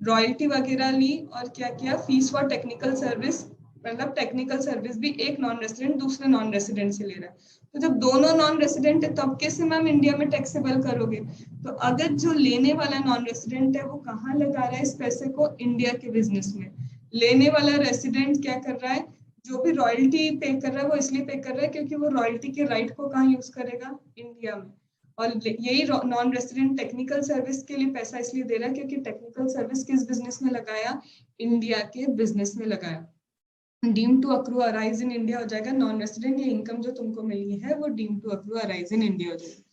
रॉयल्टी वगैरह ली, और क्या किया, फीस फॉर टेक्निकल सर्विस, मतलब टेक्निकल सर्विस भी एक नॉन रेसिडेंट दूसरे नॉन रेसिडेंट से ले रहा है। तो जब दोनों नॉन रेसिडेंट है, तब कैसे मैम इंडिया में टैक्सेबल करोगे। तो अगर जो लेने वाला नॉन रेसिडेंट है वो कहाँ लगा रहा है इस पैसे को, इंडिया के बिजनेस में। लेने वाला रेसिडेंट क्या कर रहा है, जो भी रॉयल्टी पे कर रहा है वो इसलिए पे कर रहा है क्योंकि वो रॉयल्टी के राइट को कहाँ यूज करेगा, इंडिया में। और यही नॉन रेसिडेंट टेक्निकल सर्विस के लिए पैसा इसलिए दे रहा है क्योंकि टेक्निकल सर्विस किस बिजनेस में लगाया, इंडिया के बिजनेस में लगाया। Deem to accrue arise in India हो जाएगा नॉन रेसिडेंट, ये इनकम जो तुमको मिली है वो deem to accrue arise in India हो जाएगी।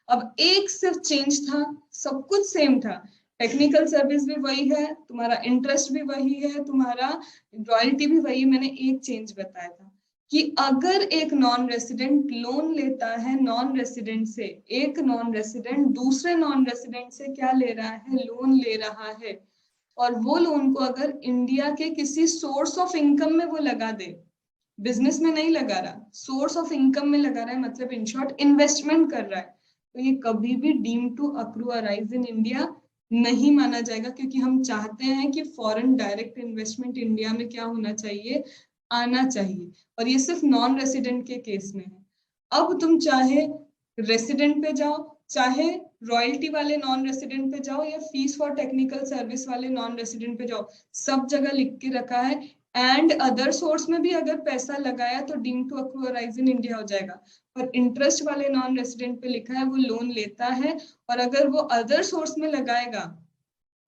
अब एक सिर्फ चेंज था, सब कुछ सेम था, टेक्निकल सर्विस भी वही है, तुम्हारा इंटरेस्ट भी वही है, तुम्हारा रॉयल्टी भी वही है। मैंने एक चेंज बताया था कि अगर एक नॉन रेसिडेंट लोन लेता है नॉन रेसिडेंट से, एक नॉन रेसिडेंट दूसरे नॉन रेसिडेंट से क्या ले रहा है, लोन ले रहा है, और वो लोन को अगर इंडिया के किसी सोर्स ऑफ इनकम में वो लगा दे, बिजनेस में नहीं लगा रहा, सोर्स ऑफ इनकम में लगा रहा है, मतलब इन शॉर्ट इन्वेस्टमेंट कर रहा है, तो ये कभी भी deem to accrue arise in India नहीं माना जाएगा। क्योंकि हम चाहते हैं कि फॉरेन डायरेक्ट इन्वेस्टमेंट इंडिया में क्या होना चाहिए, आना चाहिए। और ये सिर्फ नॉन रेसिडेंट के केस में है। अब तुम चाहे रेसिडेंट पे जाओ, चाहे रॉयल्टी वाले नॉन रेसिडेंट पे जाओ, या फीस फॉर टेक्निकल सर्विस वाले नॉन रेसिडेंट पे जाओ, सब जगह लिख के रखा है एंड अदर सोर्स में भी अगर पैसा लगाया तो deem to accrue arise in India हो जाएगा। पर इंटरेस्ट वाले नॉन रेसिडेंट पे लिखा है वो लोन लेता है, और अगर वो अदर सोर्स में लगाएगा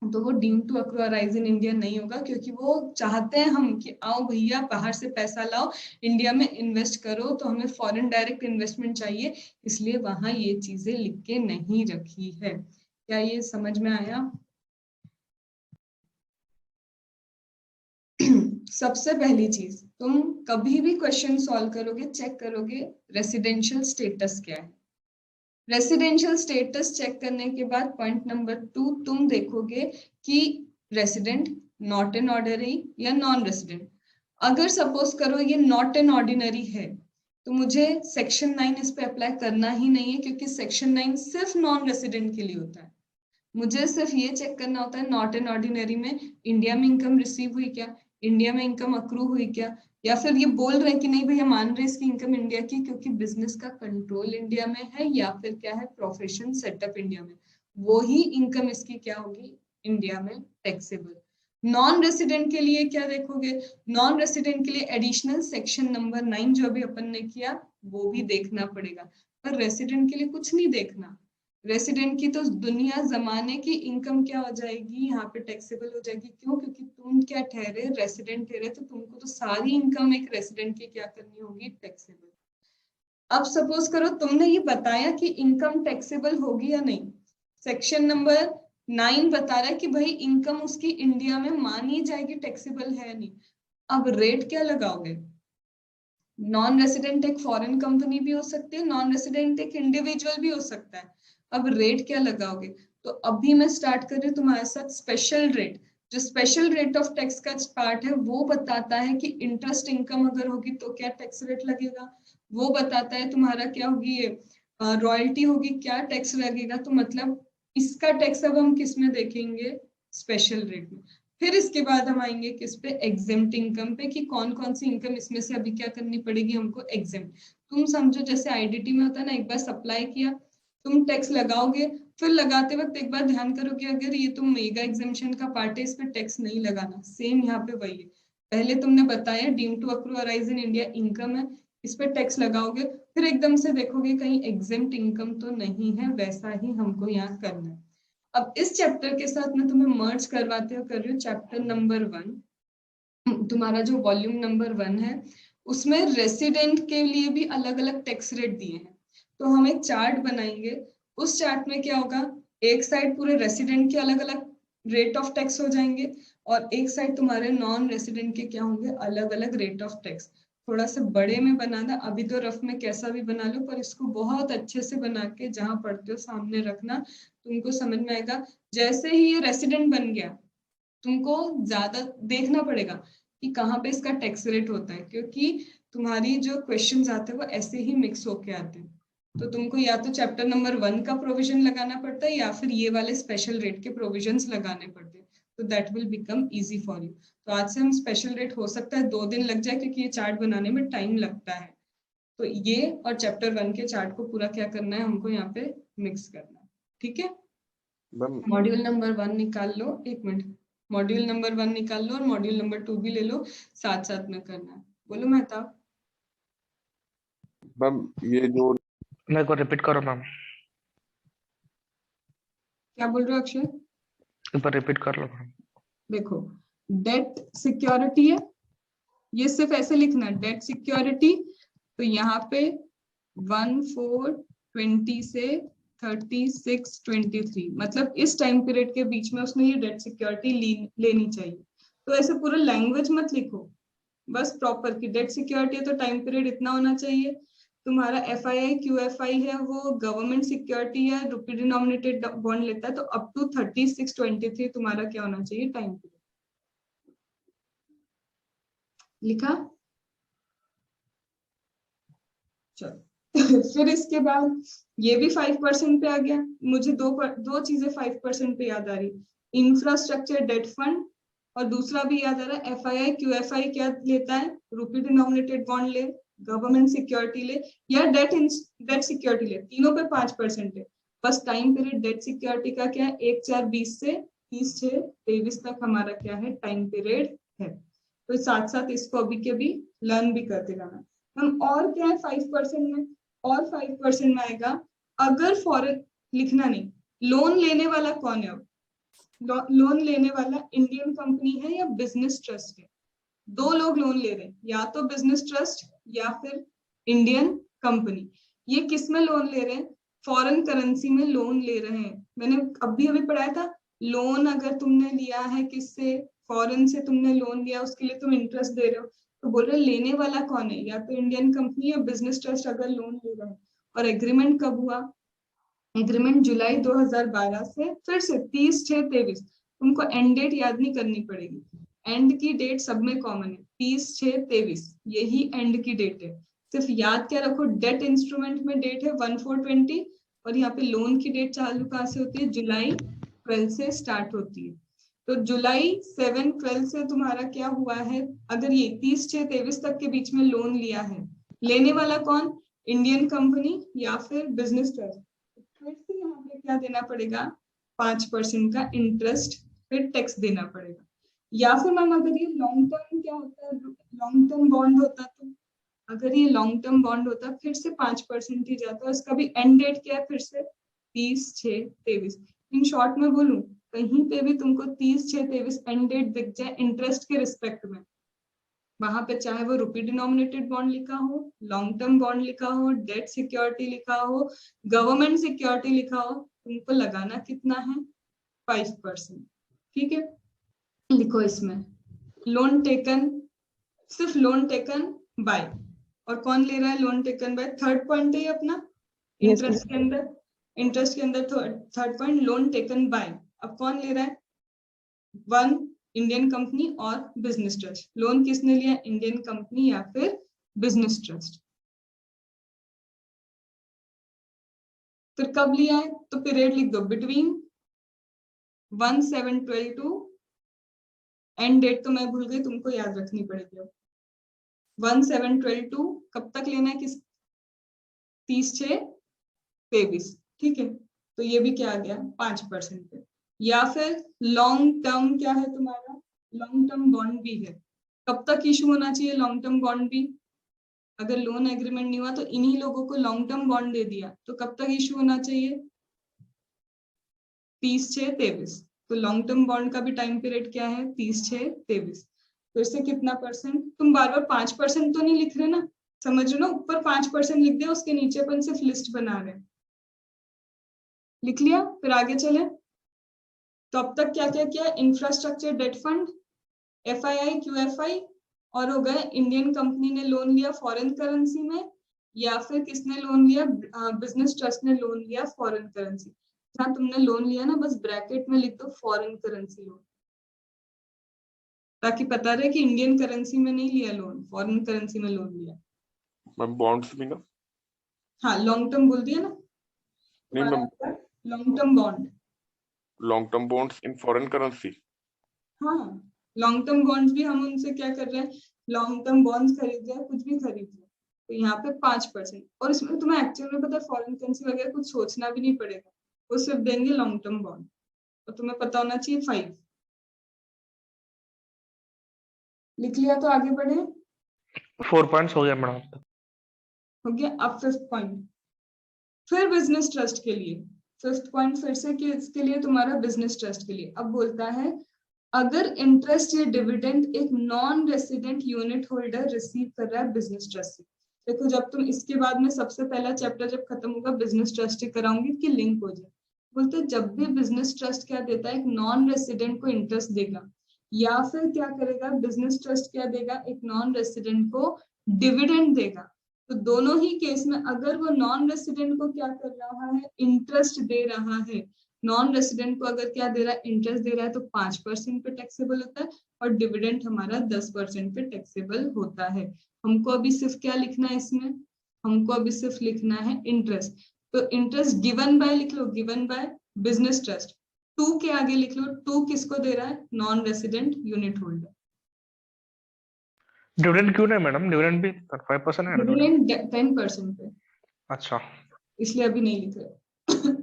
तो वो deem to accrue arise in India नहीं होगा। क्योंकि वो चाहते हैं हम कि आओ भैया बाहर से पैसा लाओ, इंडिया में इन्वेस्ट करो, तो हमें फॉरेन डायरेक्ट इन्वेस्टमेंट चाहिए, इसलिए वहां ये चीजें लिख के नहीं रखी है। क्या ये समझ में आया? सबसे पहली चीज, तुम कभी भी क्वेश्चन सॉल्व करोगे, चेक करोगे रेसिडेंशियल स्टेटस क्या है। रेसिडेंशियल स्टेटस चेक करने के बाद पॉइंट नंबर 2 तुम देखोगे कि रेसिडेंट, नॉट एन ऑर्डिनरी या नॉन रेसिडेंट। अगर सपोज करो ये नॉट एन ऑर्डिनरी है तो मुझे सेक्शन 9 इस पे अप्लाई करना ही नहीं है, क्योंकि सेक्शन 9 सिर्फ नॉन रेसिडेंट के लिए होता है। मुझे सिर्फ ये चेक करना होता है नॉट एन ऑर्डिनरी में इंडिया में इनकम रिसीव हुई क्या, इंडिया में इनकम अक्रू हुई क्या, या फिर ये बोल रहे हैं कि नहीं भैया मान रहे हैं इसकी इनकम इंडिया की क्योंकि बिजनेस का कंट्रोल इंडिया में है, या फिर क्या है प्रोफेशन सेटअप इंडिया में, वो ही इनकम इसकी क्या होगी इंडिया में टैक्सेबल। नॉन रेसिडेंट के लिए क्या देखोगे, नॉन रेसिडेंट के लिए एडिशनल सेक्शन नंबर 9 जो अभी अपन ने किया वो भी देखना पड़ेगा, पर रेसिडेंट के लिए कुछ नहीं देखना। रेसिडेंट की तो दुनिया जमाने की इनकम क्या हो जाएगी यहाँ पे टैक्सेबल हो जाएगी। क्यों? क्योंकि तुम क्या ठहरे, रेसिडेंट ठहरे, तो तुमको तो सारी इनकम एक रेसिडेंट की क्या करनी होगी, टैक्सेबल। अब सपोज करो तुमने ये बताया कि इनकम टैक्सेबल होगी या नहीं, सेक्शन नंबर 9 बता रहा है कि भाई इनकम उसकी इंडिया में मानी जाएगी, टैक्सेबल है नहीं। अब रेट क्या लगाओगे? नॉन रेसिडेंट एक फॉरेन कंपनी भी हो सकती है, नॉन रेसिडेंट एक इंडिविजुअल भी हो सकता है। अब रेट क्या लगाओगे? तो अभी मैं स्टार्ट कर रही हूँ तुम्हारे साथ स्पेशल रेट। जो स्पेशल रेट ऑफ टैक्स का पार्ट है वो बताता है कि इंटरेस्ट इनकम अगर होगी तो क्या टैक्स रेट लगेगा, वो बताता है तुम्हारा क्या होगी, ये रॉयल्टी होगी क्या टैक्स लगेगा। तो मतलब इसका टैक्स अब हम किस में देखेंगे, स्पेशल रेट में। फिर इसके बाद हम आएंगे किस पे, एग्जेम्प्ट इनकम पे, कि कौन कौन सी इनकम इसमें से अभी क्या करनी पड़ेगी हमको, एग्जेम्प्ट। तुम समझो जैसे आईडीटी में होता है ना, एक बार सप्लाई किया तुम टैक्स लगाओगे, फिर लगाते वक्त एक बार ध्यान करो कि अगर ये तुम मेगा एग्जेम्पशन का पार्ट है इस पे टैक्स नहीं लगाना। सेम यहाँ पे वही है, पहले तुमने बताया deem to accrue arise in India income है, इस पे टैक्स लगाओगे, फिर एकदम से देखोगे कहीं एग्जेम्प्ट इनकम तो नहीं है, वैसा ही हमको यहाँ करना है। अब इस चैप्टर के साथ मैं तुम्हें मर्ज करवाते हुए कर रही हूँ चैप्टर नंबर 1। तुम्हारा जो वॉल्यूम नंबर 1 है उसमें रेसिडेंट के लिए भी अलग अलग टैक्स रेट दिए हैं। तो हम एक चार्ट बनाएंगे, उस चार्ट में क्या होगा, एक साइड पूरे रेसिडेंट के अलग अलग रेट ऑफ टैक्स हो जाएंगे और एक साइड तुम्हारे नॉन रेसिडेंट के क्या होंगे, अलग अलग रेट ऑफ टैक्स। थोड़ा सा बड़े में बनाना, अभी तो रफ में कैसा भी बना लो, पर इसको बहुत अच्छे से बना के जहां पढ़ते हो सामने रखना, तुमको समझ में आएगा। जैसे ही ये रेसिडेंट बन गया तुमको ज्यादा देखना पड़ेगा कि कहाँ पे इसका टैक्स रेट होता है, क्योंकि तुम्हारी जो क्वेश्चंस आते हैं वो ऐसे ही मिक्स होके आते हैं। तो तुमको या तो चैप्टर नंबर 1 का प्रोविजन लगाना पड़ता है या फिर ये वाले स्पेशल रेट के प्रोविजंस लगाने पड़ते हैं। तो that will become easy for you. तो आज से हम स्पेशल रेट हो सकता है 2 दिन लग जाए क्योंकि ये चार्ट बनाने में टाइम लगता है। तो ये और चैप्टर 1 के चार्ट को पूरा क्या करना है, हमको यहाँ पे मिक्स करना है। ठीक है, मैम मॉड्यूल नंबर 1 निकाल लो, एक मिनट, मॉड्यूल नंबर 1 निकाल लो और मॉड्यूल नंबर 2 भी ले लो, साथ साथ में करना है। बोलो मेहताब। मैम ये जो मेरे को रिपीट करो मैम, क्या बोल रहे हो अक्षय? एक बार रिपीट कर लो मैम। देखो, डेट सिक्योरिटी है, ये सिर्फ ऐसे लिखना है डेट सिक्योरिटी। तो यहाँ पे 1420 से 3623, मतलब इस टाइम पीरियड के बीच में उसने ये डेट सिक्योरिटी लेनी चाहिए। तो ऐसे पूरा लैंग्वेज मत लिखो, बस प्रॉपर की डेट सिक्योरिटी है तो टाइम पीरियड इतना होना चाहिए। तुम्हारा FII QFI है वो गवर्नमेंट सिक्योरिटी है, रुपी डिनोमिनेटेड बॉन्ड लेता है, तो अप टू 3623 तुम्हारा क्या होना चाहिए, टाइम पीरियड। लिखा? चलो फिर इसके बाद ये भी 5% पे आ गया। मुझे दो चीजें 5% पे याद आ रही, इंफ्रास्ट्रक्चर डेट फंड और दूसरा भी याद आ रहा है FII QFI क्या लेता है, रुपी डिनोमिनेटेड बॉन्ड ले, गवर्नमेंट सिक्योरिटी ले या डेट सिक्योरिटी ले, तीनों पे 5% है। बस टाइम पीरियड डेट सिक्योरिटी का क्या है, 1/4/20 से 30/6/23 तक हमारा क्या है, टाइम पीरियड है। तो साथ साथ इसको अभी के भी लर्न भी करते जाना। हम और क्या है 5% में, और 5% में आएगा अगर फॉरेन, लिखना नहीं, लोन लेने वाला कौन है। अब लोन लेने वाला इंडियन कंपनी है या बिजनेस ट्रस्ट है। दो लोग लोन ले रहे हैं, या तो बिजनेस ट्रस्ट या फिर इंडियन कंपनी। ये किस में लोन ले रहे हैं, फॉरेन करेंसी में लोन ले रहे हैं। मैंने अभी अभी पढ़ाया था, लोन अगर तुमने लिया है किससे, फॉरेन से तुमने लोन लिया, उसके लिए तुम इंटरेस्ट दे रहे हो, तो बोल रहे लेने वाला कौन है, या तो इंडियन कंपनी या बिजनेस ट्रस्ट अगर लोन ले रहा है। और एग्रीमेंट कब हुआ, एग्रीमेंट जुलाई 2012 से फिर से 30/6/23। तुमको एंड डेट याद नहीं करनी पड़ेगी, एंड की डेट सब में कॉमन है, 30/6/23 यही एंड की डेट है। सिर्फ याद क्या रखो, डेट इंस्ट्रूमेंट में डेट है 1/4/20 और यहाँ पे लोन की डेट चालू कहाँ से होती है, जुलाई 12 से स्टार्ट होती है। तो जुलाई 7/12 से तुम्हारा क्या हुआ है, अगर ये 30/6/23 तक के बीच में लोन लिया है, लेने वाला कौन, इंडियन कंपनी या फिर बिजनेस ट्रस्ट, फिर से यहाँ पे क्या देना पड़ेगा, 5% का इंटरेस्ट, फिर टैक्स देना पड़ेगा। या फिर मैम अगर ये लॉन्ग टर्म क्या होता है, लॉन्ग टर्म बॉन्ड होता, तो अगर ये लॉन्ग टर्म बॉन्ड होता फिर से 5% ही जाता है। इसका भी एंड डेट क्या है, फिर से 30/6/23। इन शॉर्ट में बोलूं, कहीं पे भी तुमको 30/6/23 एंड डेट दिख जाए इंटरेस्ट के रिस्पेक्ट में, वहां पे चाहे वो रुपी डिनोमिनेटेड बॉन्ड लिखा हो, लॉन्ग टर्म बॉन्ड लिखा हो, डेट सिक्योरिटी लिखा हो, गवर्नमेंट सिक्योरिटी लिखा हो, तुमको लगाना कितना है, 5%। ठीक है, लिखो इसमें लोन टेकन, सिर्फ लोन टेकन बाय, और कौन ले रहा है loan taken by, third point है अपना इंटरेस्ट के अंदर, इंटरेस्ट के अंदर third point loan taken by. अब कौन ले रहा है, वन इंडियन कंपनी और बिजनेस ट्रस्ट। लोन किसने लिया, इंडियन कंपनी या फिर बिजनेस ट्रस्ट। फिर कब लिया है, तो पीरियड लिख दो, बिटवीन 1/7/12 टू एंड डेट तो मैं भूल गई, तुमको याद रखनी पड़ेगी। 1/7/12 टू कब तक लेना है, किस 30/6/23। ठीक है, तो ये भी क्या आ गया, 5% पे। या फिर लॉन्ग टर्म क्या है तुम्हारा, लॉन्ग टर्म बॉन्ड भी है, कब तक इशू होना चाहिए लॉन्ग टर्म बॉन्ड भी, अगर लोन एग्रीमेंट नहीं हुआ तो इन्हीं लोगों को लॉन्ग टर्म बॉन्ड दे दिया, तो कब तक इशू होना चाहिए, 30/6/23। तो लॉन्ग टर्म बॉन्ड का भी टाइम पीरियड क्या है, 30/6/23। फिर से कितना परसेंट, तुम बार बार 5% तो नहीं लिख रहे ना, समझ लो, ऊपर 5% लिख दिया, उसके नीचे अपन सिर्फ लिस्ट बना रहे, लिख लिया। फिर आगे चले, तो अब तक क्या क्या किया, infrastructure debt fund, FII QFI, और हो गए इंडियन कंपनी ने लोन लिया फॉरेन करेंसी में, या फिर किसने लोन लिया, बिजनेस ट्रस्ट ने लोन लिया फॉरेन करेंसी। जहां तुमने लोन लिया ना, बस ब्रैकेट में लिख दो फॉरेन करेंसी लोन, ताकि पता रहे कि इंडियन करेंसी में नहीं लिया लोन, फॉरेन करेंसी में लोन लिया। मैम बॉन्ड्स भी ना, हाँ लॉन्ग टर्म बोल दिया ना, नहीं ma'am, long term bond, long term bonds in foreign currency. हाँ लॉन्ग टर्म बॉन्ड्स भी हम उनसे क्या कर रहे हैं, लॉन्ग टर्म बॉन्ड्स खरीद रहे हैं, कुछ भी खरीद रहे हैं, तो यहाँ पे 5%। और इसमें तुम्हें एक्चुअल में पता है, फॉरेन करेंसी वगैरह कुछ सोचना भी नहीं पड़ेगा, वो सिर्फ देंगे लॉन्ग टर्म बॉन्ड, और तुम्हें पता होना चाहिए 5। लिख लिया, तो आगे बढ़े, 4 पॉइंट्स हो गया मैडम अब तक। हो गया। अब 5th पॉइंट, फिर बिजनेस ट्रस्ट के लिए, 5th पॉइंट फिर से किसके लिए, तुम्हारा बिजनेस ट्रस्ट के लिए। अब बोलता है, अगर इंटरेस्ट या डिविडेंड एक non resident unit holder receive कर रहा है बिजनेस ट्रस्ट से। देखो, जब तुम इसके बाद में सबसे पहला चैप्टर जब खत्म होगा बिजनेस ट्रस्ट से कराऊंगी कि लिंक हो जाए। बोलते जब भी बिजनेस ट्रस्ट क्या देता है, एक नॉन रेसिडेंट को इंटरेस्ट देगा, या फिर क्या करेगा बिजनेस ट्रस्ट, क्या देगा, एक नॉन रेसिडेंट को डिविडेंड देगा। तो दोनों ही केस में अगर वो नॉन रेसिडेंट को क्या कर रहा है, इंटरेस्ट दे रहा है, नॉन रेसिडेंट को अगर क्या दे रहा है, इंटरेस्ट दे रहा है, तो 5% पे टैक्सेबल होता है, और डिविडेंड हमारा 10% पे टैक्सेबल होता है। हमको अभी सिर्फ क्या लिखना है इसमें, हमको अभी सिर्फ लिखना है इंटरेस्ट। तो इंटरेस्ट गिवन बाय लिख लो, given by business trust, to के आगे लिख लो, टू किसको दे रहा है, non resident unit holder. Dividend क्यों नहीं मैडम, डिविडेंड भी 5% है ना डिविडेंड। डिविडेंड 10% पे, अच्छा, इसलिए अभी नहीं लिख रहे।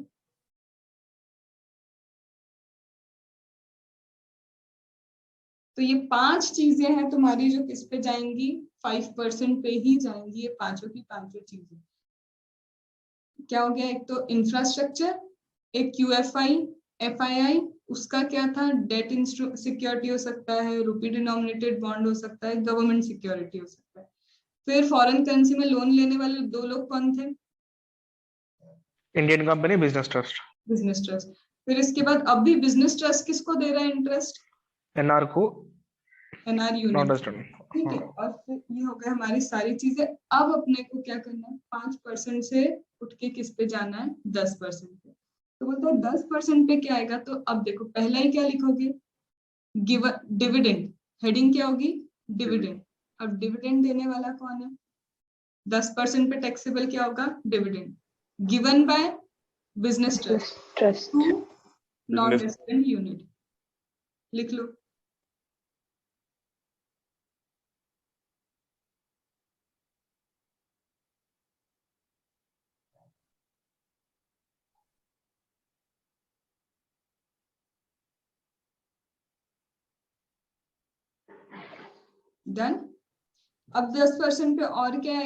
तो ये 5 चीजें हैं तुम्हारी जो किस पे जाएंगी, 5% पे ही जाएंगी, ये पांचों की पांचों चीजें। क्या हो गया, एक तो इंफ्रास्ट्रक्चर, एक QFI FII, उसका क्या था, डेट सिक्योरिटी हो सकता है, रुपी डिनोमिनेटेड बॉन्ड हो सकता है, गवर्नमेंट सिक्योरिटी हो सकता है। फिर फॉरेन करेंसी में लोन लेने वाले 2 लोग कौन थे, Indian company, business trust. Business trust. फिर इसके बाद अब भी बिजनेस ट्रस्ट किसको दे रहा है इंटरेस्ट, एनआर को, NR नॉन यूनिट। रेजिडेंट। ठीक है, और फिर ये हो गया हमारी सारी चीजें। अब अपने को क्या करना है, 5% से उठ के किस पे जाना है, 10% पे। तो बोलता है 10% पे क्या आएगा, तो अब देखो पहला ही क्या लिखोगे, गिवन डिविडेंड, हेडिंग क्या होगी, डिविडेंड। अब डिविडेंड देने वाला कौन है, 10% पे टैक्सेबल क्या होगा, dividend, given by business trust to non resident unit, लिख लो। डन। अब 10% पे और क्या है,